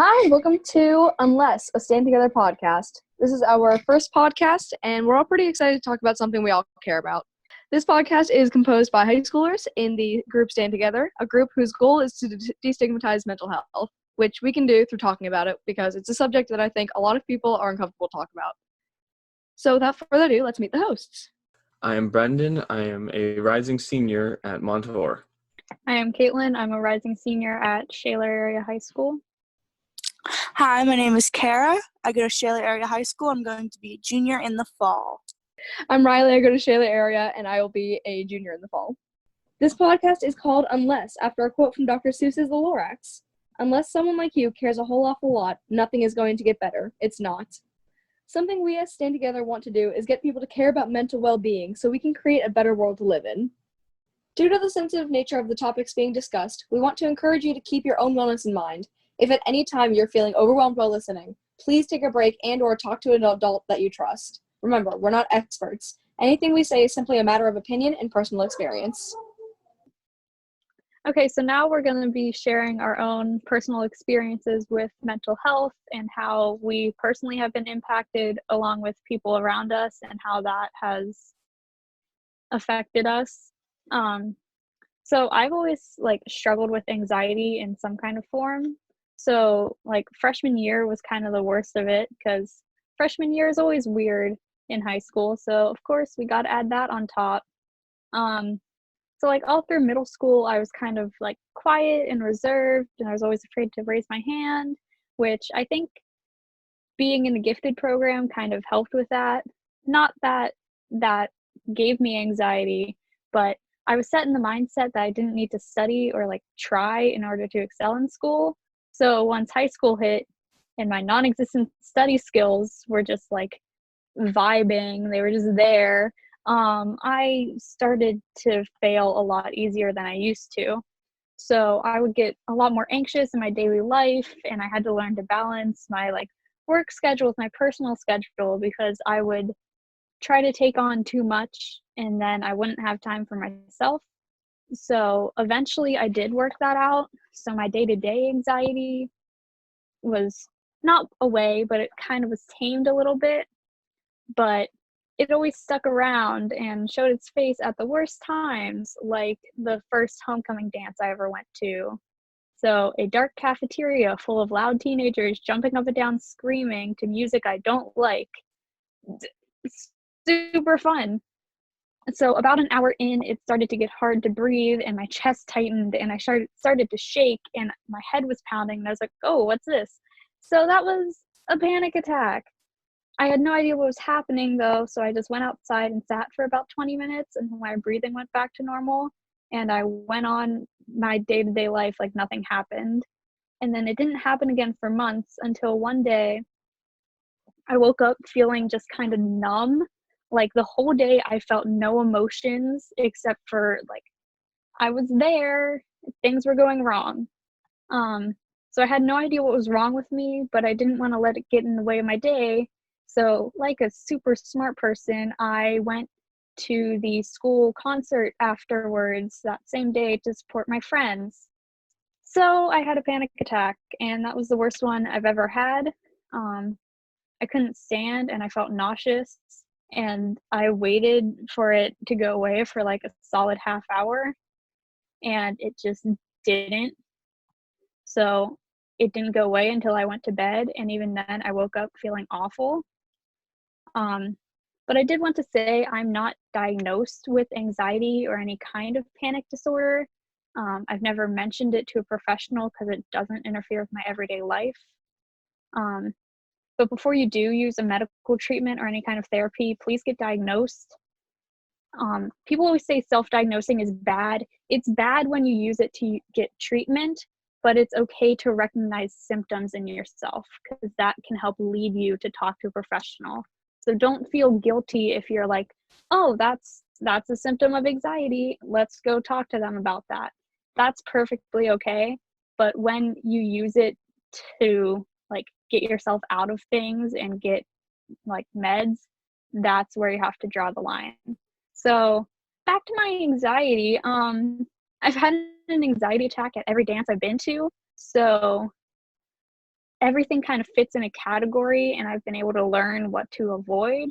Hi, welcome to Unless, a Stand Together podcast. This is our first podcast, and we're all pretty excited to talk about something we all care about. This podcast is composed by high schoolers in the group Stand Together, a group whose goal is to destigmatize mental health, which we can do through talking about it because it's a subject that I think a lot of people are uncomfortable to talk about. So without further ado, let's meet the hosts. I am Brendan. I am a rising senior at Montefiore. I am Caitlin. I'm a rising senior at Shaler Area High School. Hi, my name is Kara. I go to Shaler Area High School. I'm going to be a junior in the fall. I'm Riley. I go to Shaler Area, and I will be a junior in the fall. This podcast is called Unless, after a quote from Dr. Seuss's The Lorax. Unless someone like you cares a whole awful lot, nothing is going to get better. It's not. Something we as Stand Together want to do is get people to care about mental well-being so we can create a better world to live in. Due to the sensitive nature of the topics being discussed, we want to encourage you to keep your own wellness in mind. If at any time you're feeling overwhelmed while listening, please take a break and/or talk to an adult that you trust. Remember, we're not experts. Anything we say is simply a matter of opinion and personal experience. Okay, so now we're going to be sharing our own personal experiences with mental health and how we personally have been impacted along with people around us and how that has affected us. So I've always struggled with anxiety in some kind of form. So freshman year was kind of the worst of it because freshman year is always weird in high school. So of course we got to add that on top. So all through middle school, I was kind of quiet and reserved, and I was always afraid to raise my hand, which I think being in the gifted program kind of helped with that. Not that that gave me anxiety, but I was set in the mindset that I didn't need to study or try in order to excel in school. So once high school hit and my non-existent study skills were just vibing, they were just there, I started to fail a lot easier than I used to. So I would get a lot more anxious in my daily life, and I had to learn to balance my work schedule with my personal schedule because I would try to take on too much and then I wouldn't have time for myself. So eventually I did work that out. So my day-to-day anxiety was not away, but it kind of was tamed a little bit. But it always stuck around and showed its face at the worst times, like the first homecoming dance I ever went to. So a dark cafeteria full of loud teenagers jumping up and down screaming to music I don't like. Super fun. So about an hour in, it started to get hard to breathe and my chest tightened and I started to shake and my head was pounding and I was like, oh, what's this? So that was a panic attack. I had no idea what was happening though, so I just went outside and sat for about 20 minutes until my breathing went back to normal and I went on my day-to-day life like nothing happened. And then it didn't happen again for months until one day I woke up feeling just kind of numb. The whole day I felt no emotions except for I was there, things were going wrong. So I had no idea what was wrong with me, but I didn't want to let it get in the way of my day. So like a super smart person, I went to the school concert afterwards that same day to support my friends. So I had a panic attack and that was the worst one I've ever had. I couldn't stand and I felt nauseous. And I waited for it to go away for a solid half hour and it just didn't. So it didn't go away until I went to bed. And even then I woke up feeling awful. But I did want to say I'm not diagnosed with anxiety or any kind of panic disorder. I've never mentioned it to a professional because it doesn't interfere with my everyday life. But before you do use a medical treatment or any kind of therapy, please get diagnosed. People always say self-diagnosing is bad. It's bad when you use it to get treatment, but it's okay to recognize symptoms in yourself because that can help lead you to talk to a professional. So don't feel guilty if you're oh, that's a symptom of anxiety. Let's go talk to them about that. That's perfectly okay. But when you use it to get yourself out of things and get meds, that's where you have to draw the line. So back to my anxiety, I've had an anxiety attack at every dance I've been to. So everything kind of fits in a category, and I've been able to learn what to avoid.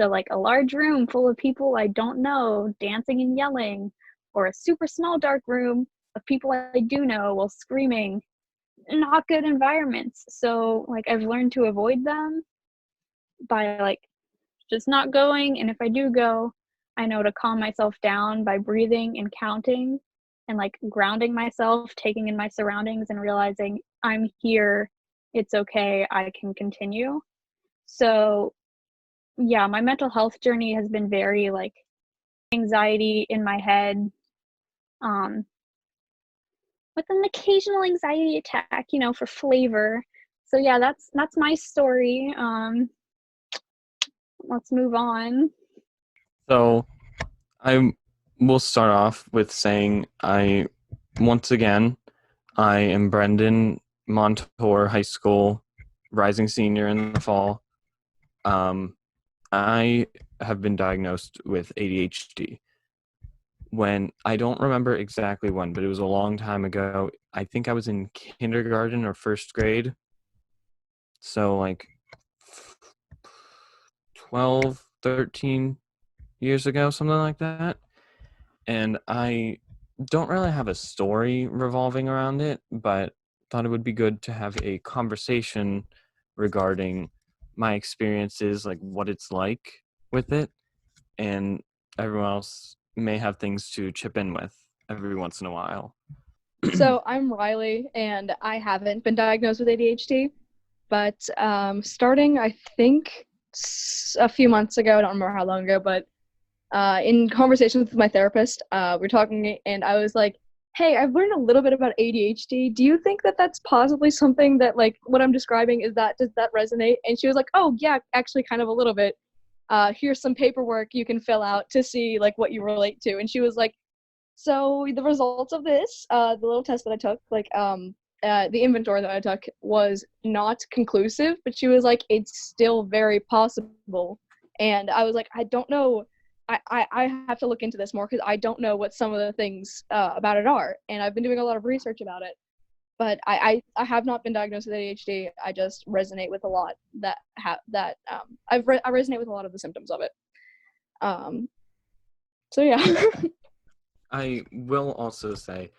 So like a large room full of people I don't know dancing and yelling, or a super small dark room of people I do know while screaming, not good environments. So like I've learned to avoid them by like just not going, and if I do go, I know to calm myself down by breathing and counting and like grounding myself, taking in my surroundings and realizing I'm here, it's okay, I can continue. So yeah, my mental health journey has been very like anxiety in my head, with an occasional anxiety attack, you know, for flavor. So yeah, that's my story. Let's move on. So I will start off with saying once again, I am Brendan Montour High School, rising senior in the fall. I have been diagnosed with ADHD. When I don't remember exactly when, but it was a long time ago. I think I was in kindergarten or first grade. So like 12, 13 years ago, something like that. And I don't really have a story revolving around it, but thought it would be good to have a conversation regarding my experiences, like what it's like with it, and everyone else may have things to chip in with every once in a while. So I'm Riley, and I haven't been diagnosed with ADHD, but starting, I think, a few months ago, I don't remember how long ago, but in conversations with my therapist, we were talking, and I was like, hey, I've learned a little bit about ADHD. Do you think that that's possibly something that, like, what I'm describing, does that resonate? And she was like, oh, yeah, actually kind of a little bit. Here's some paperwork you can fill out to see, like, what you relate to. And she was like, so the results of this, the little test that I took, like, the inventory that I took was not conclusive, but she was like, it's still very possible. And I was like, I don't know. I have to look into this more because I don't know what some of the things about it are. And I've been doing a lot of research about it. But I have not been diagnosed with ADHD. I just resonate with a lot I resonate with a lot of the symptoms of it. So yeah. I will also say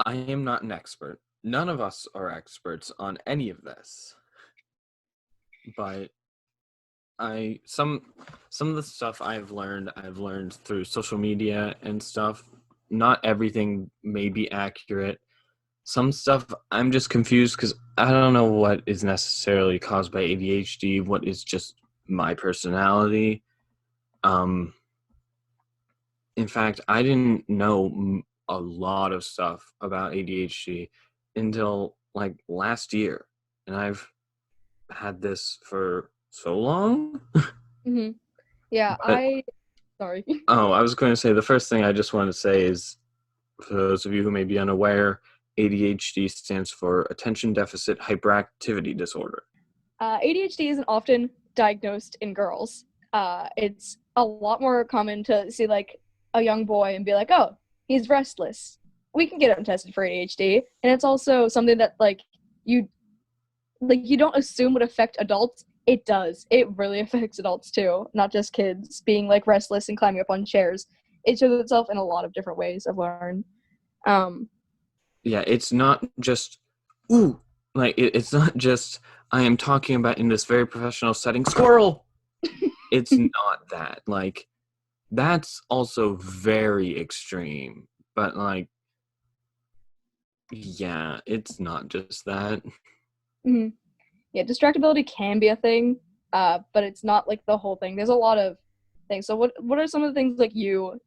I am not an expert. None of us are experts on any of this. But some of the stuff I've learned through social media and stuff. Not everything may be accurate. Some stuff I'm just confused because I don't know what is necessarily caused by ADHD, what is just my personality. In fact, I didn't know a lot of stuff about ADHD until like last year, and I've had this for so long. Mm-hmm. Yeah, sorry. Oh, I was going to say, the first thing I just want to say is, for those of you who may be unaware, ADHD stands for Attention Deficit Hyperactivity Disorder. ADHD isn't often diagnosed in girls. It's a lot more common to see like a young boy and be like, oh, he's restless. We can get him tested for ADHD. And it's also something that you don't assume would affect adults. It does. It really affects adults too, not just kids being like restless and climbing up on chairs. It shows itself in a lot of different ways, I've learned. Yeah, it's not just, it's not just, I am talking about in this very professional setting, squirrel! It's not that. Like, that's also very extreme. But, like, yeah, it's not just that. Mm-hmm. Yeah, distractibility can be a thing, but it's not like the whole thing. There's a lot of things. So what are some of the things you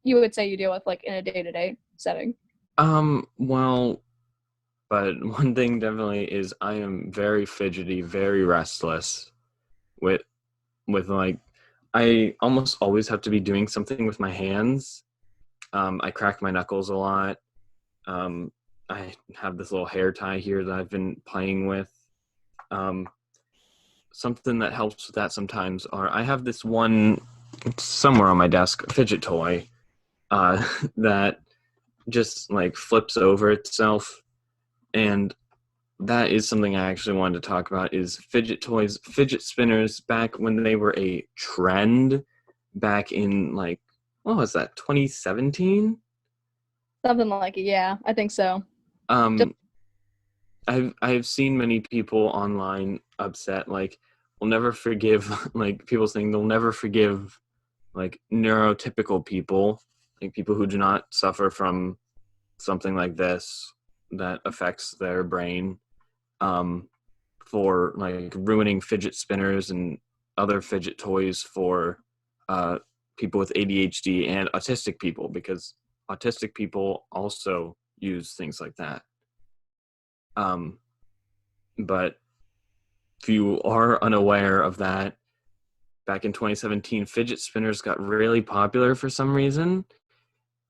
would say you deal with like in a day-to-day setting? Well, but one thing definitely is I am very fidgety, very restless with like, I almost always have to be doing something with my hands. I crack my knuckles a lot. I have this little hair tie here that I've been playing with. Something that helps with that sometimes I have this one somewhere on my desk, fidget toy, that just like flips over itself, and that is something I actually wanted to talk about is fidget toys, fidget spinners back when they were a trend back in like, what was that, 2017? Something like it, yeah, I think so. I've seen many people online upset, like, will never forgive, like, people saying they'll never forgive, like, neurotypical people, like, people who do not suffer from something like this that affects their brain, for, like, ruining fidget spinners and other fidget toys for people with ADHD and autistic people, because autistic people also use things like that. But if you are unaware of that, back in 2017, fidget spinners got really popular for some reason,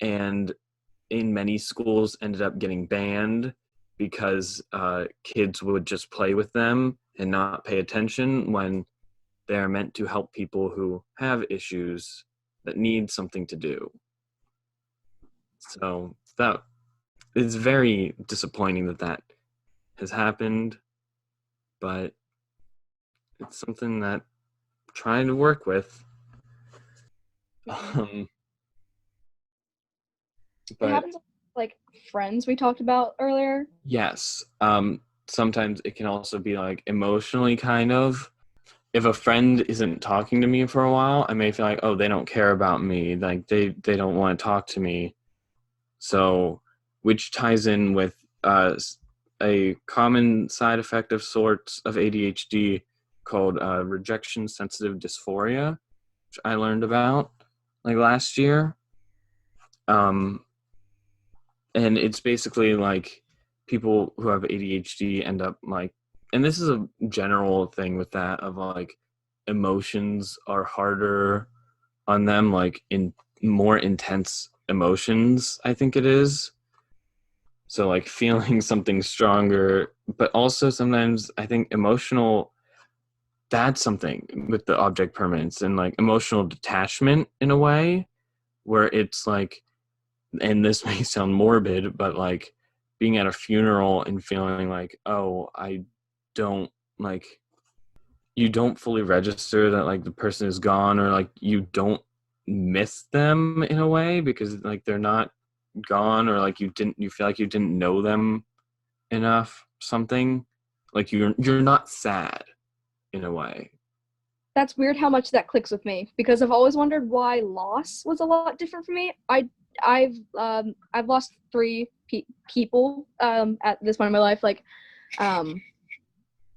and in many schools ended up getting banned because kids would just play with them and not pay attention when they're meant to help people who have issues that need something to do. So that is very disappointing that has happened, but it's something that I'm trying to work with. It But happens with, like, friends we talked about earlier. yes, sometimes it can also be like emotionally kind of. If a friend isn't talking to me for a while, I may feel like, oh, they don't care about me, like they don't want to talk to me. So, which ties in with a common side effect of sorts of ADHD called rejection sensitive dysphoria, which I learned about like last year. And it's basically like people who have ADHD end up like, and this is a general thing with that, of like emotions are harder on them, like in more intense emotions, I think it is. So like feeling something stronger, but also sometimes I think emotional, that's something with the object permanence and like emotional detachment in a way where it's like, and this may sound morbid, but like being at a funeral and feeling like, oh, I don't like, you don't fully register that like the person is gone, or like you don't miss them in a way because like they're not gone, or like you feel like you didn't know them enough, something like you're not sad in a way. That's weird how much that clicks with me, because I've always wondered why loss was a lot different for me. I've lost three people at this point in my life. Like,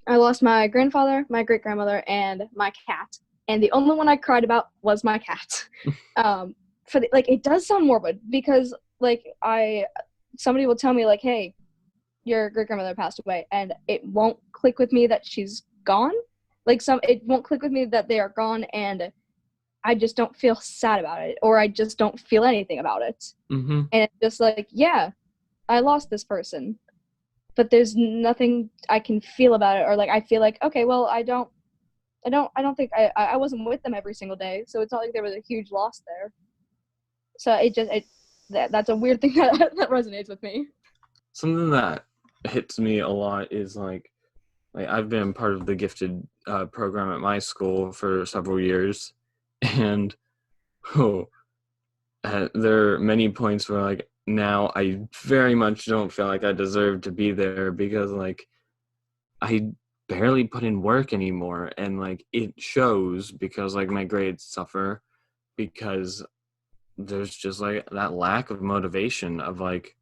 I lost my grandfather, my great grandmother, and my cat. And the only one I cried about was my cat. Like, it does sound morbid because like somebody will tell me like, hey, your great grandmother passed away, and it won't click with me that she's gone. Like, it won't click with me that they are gone, and I just don't feel sad about it, or I just don't feel anything about it. Mm-hmm. And it's just like, yeah, I lost this person, but there's nothing I can feel about it, or like I feel like, okay, well, I don't think I wasn't with them every single day, so it's not like there was a huge loss there. So that's a weird thing that resonates with me. Something that hits me a lot is like I've been part of the gifted program at my school for several years, and there are many points where like now I very much don't feel like I deserve to be there, because like I barely put in work anymore, and like it shows because like my grades suffer because there's just like that lack of motivation of like,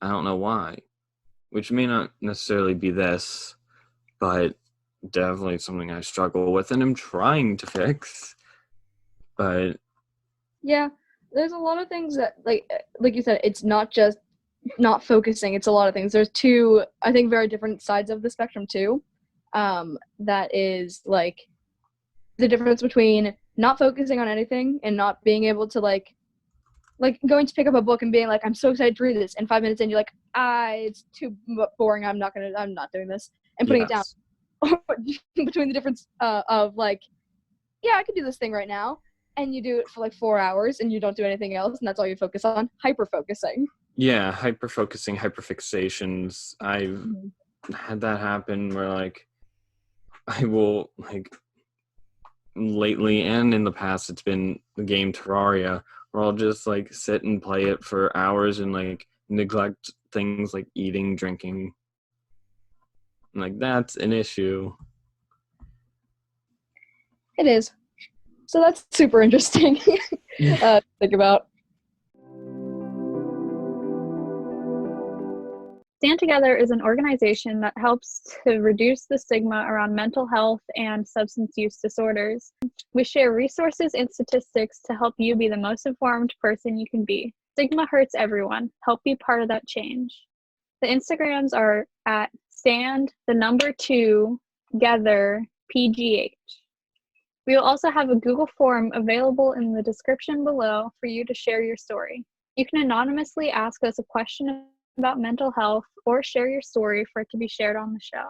I don't know why, which may not necessarily be this, but definitely something I struggle with and I'm trying to fix. But yeah, there's a lot of things that like you said, it's not just not focusing, it's a lot of things. There's two, I think, very different sides of the spectrum too. That is like the difference between not focusing on anything and not being able to like going to pick up a book and being like, I'm so excited to read this, and 5 minutes in you're like, it's too boring, I'm not doing this, and putting it down. Between the difference of like, yeah, I could do this thing right now, and you do it for like 4 hours and you don't do anything else, and that's all you focus on. Hyper focusing. Yeah, hyper focusing, hyperfixations. had that happen where like I will like lately and in the past it's been the game Terraria where I'll just like sit and play it for hours and like neglect things like eating, drinking. Like that's an issue. It is. So that's super interesting to think about. Stand Together is an organization that helps to reduce the stigma around mental health and substance use disorders. We share resources and statistics to help you be the most informed person you can be. Stigma hurts everyone. Help be part of that change. The Instagrams are at stand2togetherpgh. We will also have a Google form available in the description below for you to share your story. You can anonymously ask us a question about mental health or share your story for it to be shared on the show.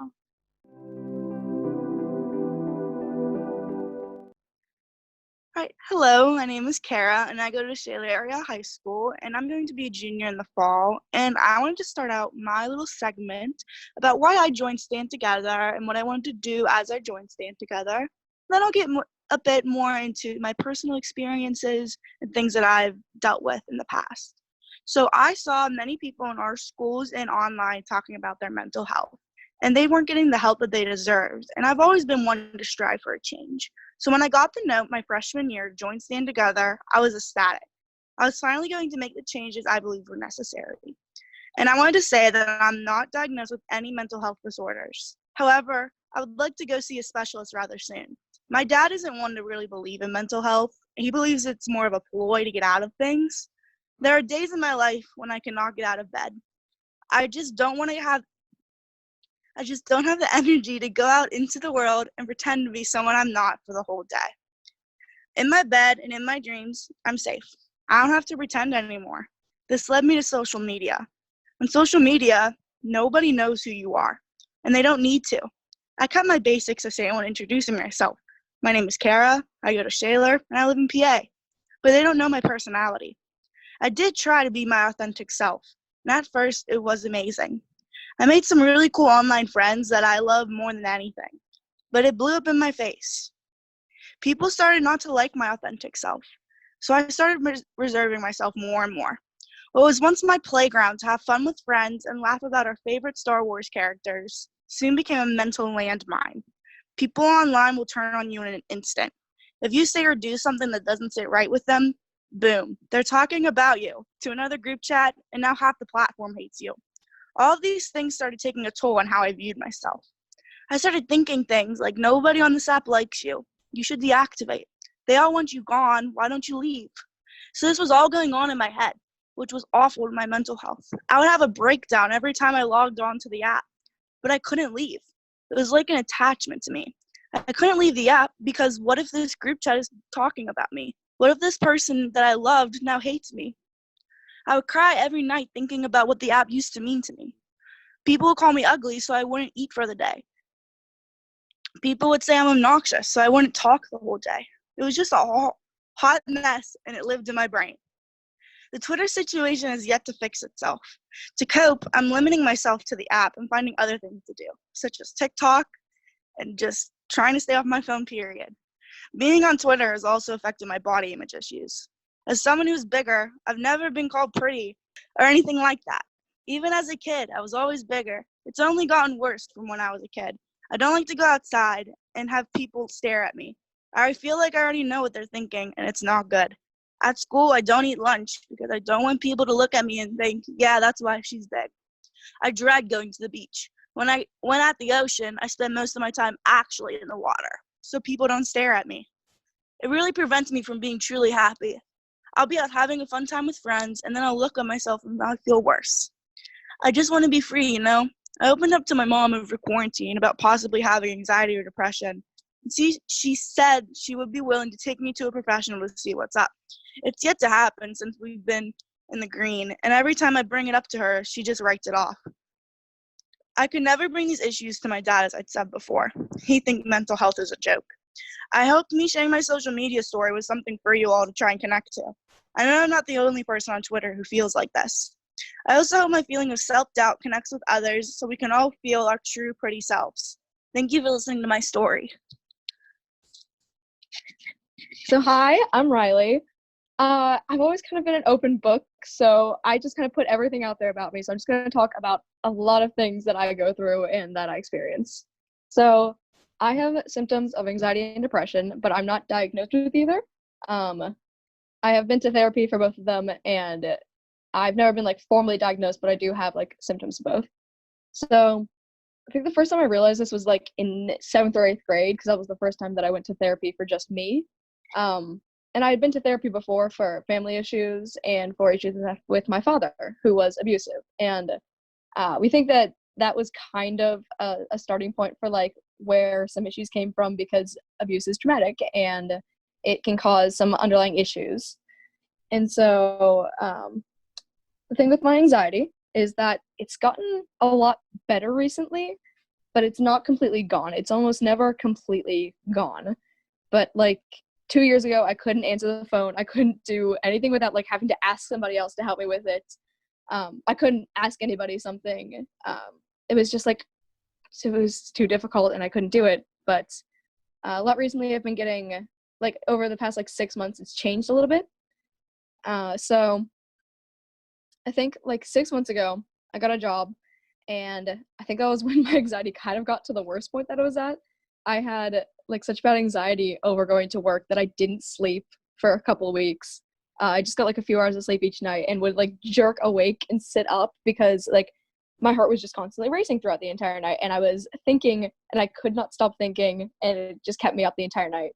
Hi, hello, my name is Kara, and I go to Shaler Area High School, and I'm going to be a junior in the fall. And I wanted to start out my little segment about why I joined Stand Together and what I wanted to do as I joined Stand Together. Then I'll get a bit more into my personal experiences and things that I've dealt with in the past. So I saw many people in our schools and online talking about their mental health, and they weren't getting the help that they deserved. And I've always been one to strive for a change. So when I got the note my freshman year to join Stand Together, I was ecstatic. I was finally going to make the changes I believed were necessary. And I wanted to say that I'm not diagnosed with any mental health disorders. However, I would like to go see a specialist rather soon. My dad isn't one to really believe in mental health. He believes it's more of a ploy to get out of things. There are days in my life when I cannot get out of bed. I just don't have the energy to go out into the world and pretend to be someone I'm not for the whole day. In my bed and in my dreams, I'm safe. I don't have to pretend anymore. This led me to social media. On social media, nobody knows who you are, and they don't need to. I cut my basics of saying when introducing myself. My name is Kara, I go to Shaler, and I live in PA. But they don't know my personality. I did try to be my authentic self, and at first, it was amazing. I made some really cool online friends that I love more than anything, but it blew up in my face. People started not to like my authentic self, so I started reserving myself more and more. What was once my playground to have fun with friends and laugh about our favorite Star Wars characters soon became a mental landmine. People online will turn on you in an instant. If you say or do something that doesn't sit right with them, boom, they're talking about you to another group chat, and now half the platform hates you. All of these things started taking a toll on how I viewed myself. I started thinking things like, nobody on this app likes you. You should deactivate. They all want you gone. Why don't you leave? So this was all going on in my head, which was awful to my mental health. I would have a breakdown every time I logged on to the app, but I couldn't leave. It was like an attachment to me. I couldn't leave the app because what if this group chat is talking about me? What if this person that I loved now hates me? I would cry every night thinking about what the app used to mean to me. People would call me ugly so I wouldn't eat for the day. People would say I'm obnoxious so I wouldn't talk the whole day. It was just a hot mess, and it lived in my brain. The Twitter situation has yet to fix itself. To cope, I'm limiting myself to the app and finding other things to do, such as TikTok and just trying to stay off my phone, period. Being on Twitter has also affected my body image issues. As someone who's bigger, I've never been called pretty or anything like that. Even as a kid, I was always bigger. It's only gotten worse from when I was a kid. I don't like to go outside and have people stare at me. I feel like I already know what they're thinking, and it's not good. At school, I don't eat lunch because I don't want people to look at me and think, yeah, that's why she's big. I dread going to the beach. When I went at the ocean, I spend most of my time actually in the water, so people don't stare at me. It really prevents me from being truly happy. I'll be out having a fun time with friends, and then I'll look at myself and I'll feel worse. I just want to be free, you know? I opened up to my mom over quarantine about possibly having anxiety or depression. She said she would be willing to take me to a professional to see what's up. It's yet to happen since we've been in the green, and every time I bring it up to her, she just writes it off. I could never bring these issues to my dad, as I'd said before. He thinks mental health is a joke. I hoped me sharing my social media story was something for you all to try and connect to. I know I'm not the only person on Twitter who feels like this. I also hope my feeling of self-doubt connects with others so we can all feel our true pretty selves. Thank you for listening to my story. So hi, I'm Riley. I've always kind of been an open book, so I just kind of put everything out there about me. So I'm just going to talk about a lot of things that I go through and that I experience. So I have symptoms of anxiety and depression, but I'm not diagnosed with either. I have been to therapy for both of them, and I've never been like formally diagnosed, but I do have like symptoms of both. So I think the first time I realized this was like in 7th or 8th grade, because that was the first time that I went to therapy for just me. And I had been to therapy before for family issues and for issues with my father, who was abusive. And we think that that was kind of a starting point for like where some issues came from, because abuse is traumatic and it can cause some underlying issues. And so the thing with my anxiety is that it's gotten a lot better recently, but it's not completely gone. It's almost never completely gone. But like 2 years ago, I couldn't answer the phone. I couldn't do anything without like having to ask somebody else to help me with it. I couldn't ask anybody something. It was just like, it was too difficult and I couldn't do it. But a lot recently I've been getting, like over the past like 6 months, it's changed a little bit. So I think like 6 months ago, I got a job, and I think that was when my anxiety kind of got to the worst point that it was at. I had like such bad anxiety over going to work that I didn't sleep for a couple of weeks. I just got like a few hours of sleep each night and would like jerk awake and sit up because like my heart was just constantly racing throughout the entire night, and I was thinking and I could not stop thinking, and it just kept me up the entire night.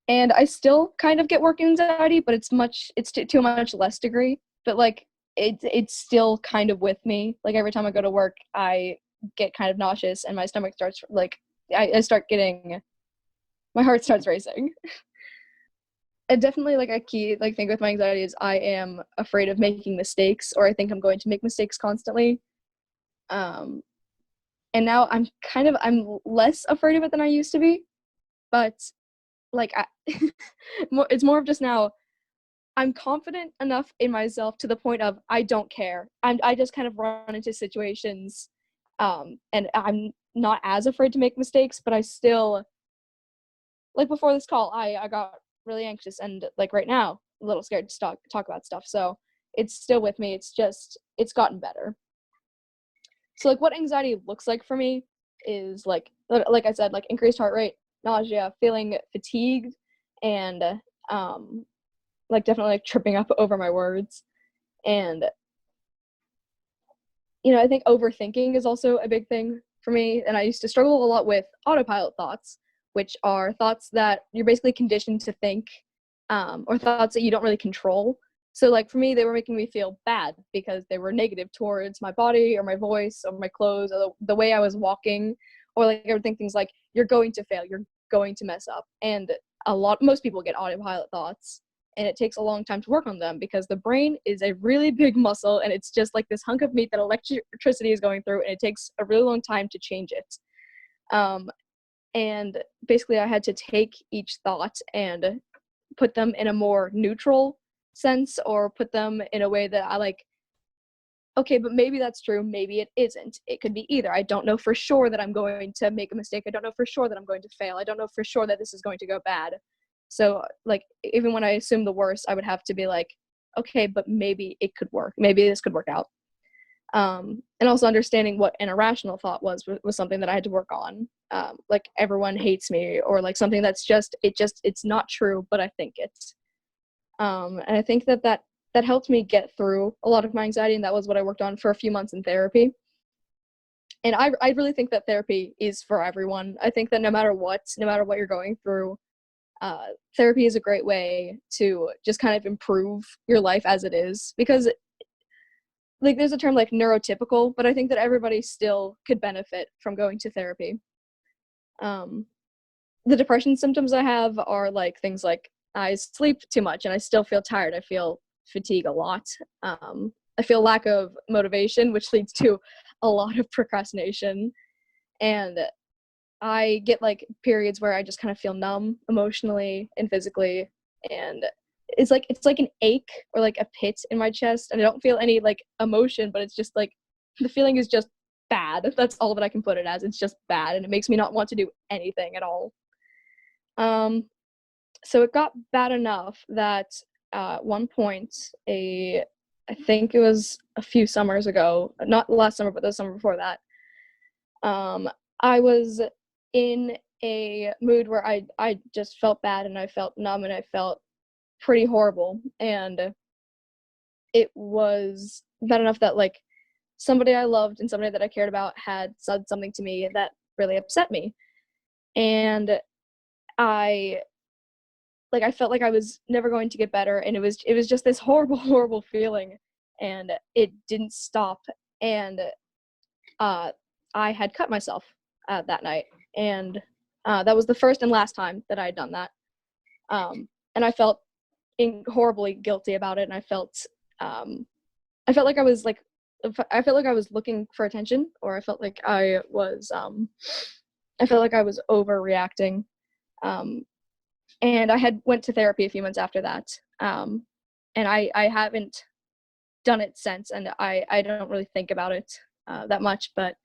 And I still kind of get work anxiety, but it's to a much less degree. But like it's still kind of with me. Like every time I go to work, I get kind of nauseous and my stomach starts like I start getting, my heart starts racing. And definitely like a key like thing with my anxiety is I am afraid of making mistakes, or I think I'm going to make mistakes constantly. And now I'm less afraid of it than I used to be, but like it's more of just now I'm confident enough in myself to the point of I don't care. I just kind of run into situations, and I'm not as afraid to make mistakes, but I still, like before this call, I got really anxious, and like right now, a little scared to talk about stuff. So it's still with me. It's gotten better. So like what anxiety looks like for me is like I said, like increased heart rate, nausea, feeling fatigued, and like definitely like tripping up over my words. And I think overthinking is also a big thing for me, and I used to struggle a lot with autopilot thoughts, which are thoughts that you're basically conditioned to think, or thoughts that you don't really control. So like for me, they were making me feel bad because they were negative towards my body or my voice or my clothes or the way I was walking, or like I would think things like, you're going to fail, you're going to mess up. And most people get autopilot thoughts, and it takes a long time to work on them because the brain is a really big muscle, and it's just like this hunk of meat that electricity is going through, and it takes a really long time to change it. And basically I had to take each thought and put them in a more neutral sense, or put them in a way that I like, okay, but maybe that's true, maybe it isn't. It could be either. I don't know for sure that I'm going to make a mistake. I don't know for sure that I'm going to fail. I don't know for sure that this is going to go bad. So like even when I assume the worst, I would have to be like, okay, but maybe it could work. Maybe this could work out. And also understanding what an irrational thought was something that I had to work on. Like everyone hates me, or like something that's it's not true, but I think it. And I think that helped me get through a lot of my anxiety, and that was what I worked on for a few months in therapy. And I really think that therapy is for everyone. I think that no matter what you're going through, therapy is a great way to just kind of improve your life as it is, because like there's a term like neurotypical, but I think that everybody still could benefit from going to therapy. The depression symptoms I have are like things like I sleep too much and I still feel tired. I feel fatigue a lot. I feel lack of motivation, which leads to a lot of procrastination. And I get like periods where I just kind of feel numb emotionally and physically, and it's like an ache or like a pit in my chest, and I don't feel any like emotion, but it's just like the feeling is just bad. That's all that I can put it as. It's just bad, and it makes me not want to do anything at all. So it got bad enough that one point, I think it was a few summers ago, not last summer, but the summer before that, I was in a mood where I just felt bad, and I felt numb, and I felt pretty horrible, and it was bad enough that like somebody I loved and somebody that I cared about had said something to me that really upset me, and I felt like I was never going to get better, and it was just this horrible feeling, and it didn't stop, and I had cut myself that night, and that was the first and last time that I had done that, and I felt horribly guilty about it, and I felt like I was looking for attention, or I felt like I was overreacting, and I had went to therapy a few months after that, and I haven't done it since, and I don't really think about it that much. But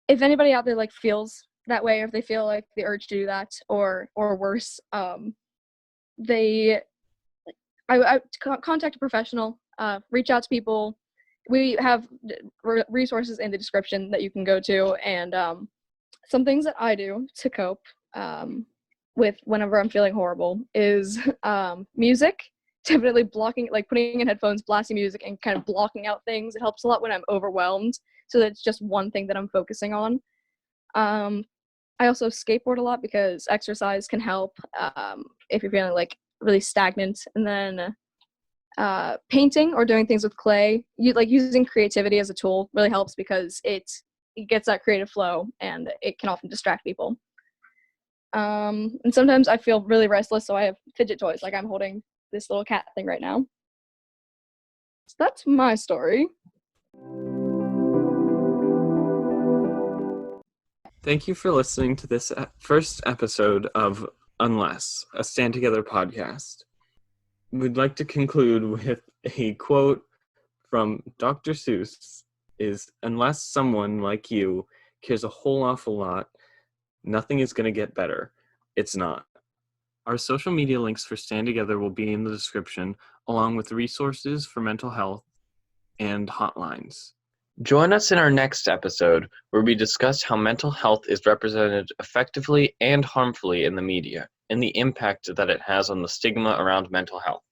if anybody out there like feels that way, or if they feel like the urge to do that, or worse, I contact a professional, reach out to people. We have resources in the description that you can go to, and some things that I do to cope with whenever I'm feeling horrible is music. Definitely putting in headphones, blasting music, and kind of blocking out things. It helps a lot when I'm overwhelmed, so that it's just one thing that I'm focusing on. I also skateboard a lot because exercise can help if you're feeling like really stagnant. And then painting or doing things with clay, using creativity as a tool really helps because it gets that creative flow, and it can often distract people. And sometimes I feel really restless, so I have fidget toys. Like I'm holding this little cat thing right now. So that's my story. Thank you for listening to this first episode of Unless, a Stand Together podcast. We'd like to conclude with a quote from Dr. Seuss is, "Unless someone like you cares a whole awful lot, nothing is going to get better. It's not." Our social media links for Stand Together will be in the description, along with resources for mental health and hotlines. Join us in our next episode, where we discuss how mental health is represented effectively and harmfully in the media, and the impact that it has on the stigma around mental health.